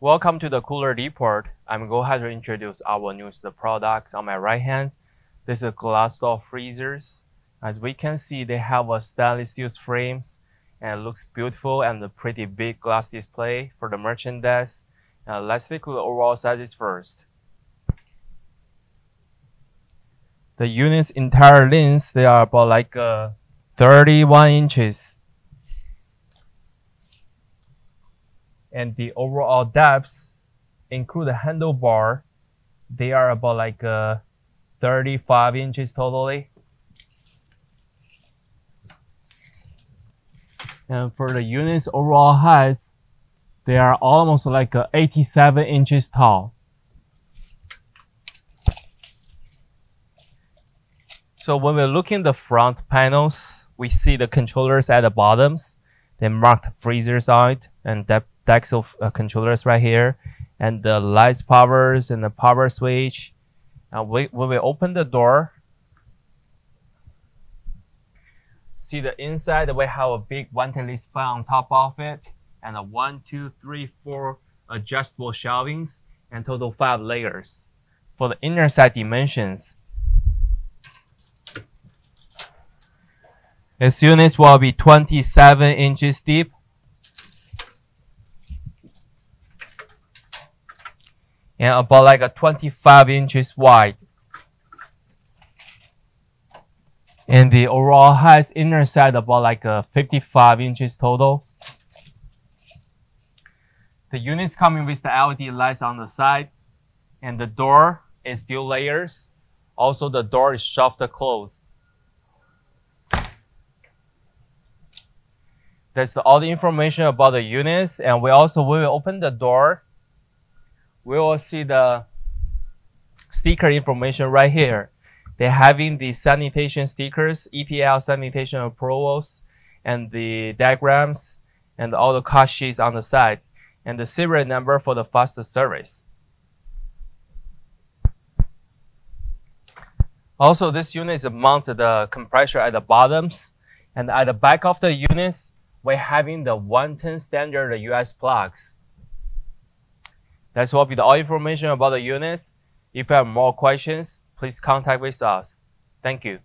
Welcome to the Cooler Report. I'm going to introduce our newest products. On my right hand, this is glass door freezers. As we can see, they have a stainless steel frames and it looks beautiful and a pretty big glass display for the merchandise. Let's take a look at the overall sizes first. The unit's entire length, they are about like 31 inches. And the overall depths, include the handlebar, they are about like 35 inches totally. And for the unit's overall heights, they are almost like 87 inches tall. So when we look in the front panels, we see the controllers at the bottoms. They marked freezers on it and decks of controllers right here, and the lights powers and the power switch. And when we open the door, see the inside, we have a big ventilation fan on top of it, and a 1, 2, 3, 4 adjustable shelvings, and total 5 layers. For the inner side dimensions, this unit will be 27 inches deep, and about like 25 inches wide. And the overall height inner side about like 55 inches total. The unit's coming with the LED lights on the side, and the door is dual layers. Also, the door is shafted closed. That's all the information about the units, and we also will open the door. We will see the sticker information right here. They're having the sanitation stickers, ETL sanitation approvals, and the diagrams, and all the cost sheets on the side, and the serial number for the faster service. Also, this unit is mounted the compressor at the bottoms, and at the back of the units, we're having the 110 standard US plugs. That's will be all information about the units. If you have more questions, please contact with us. Thank you.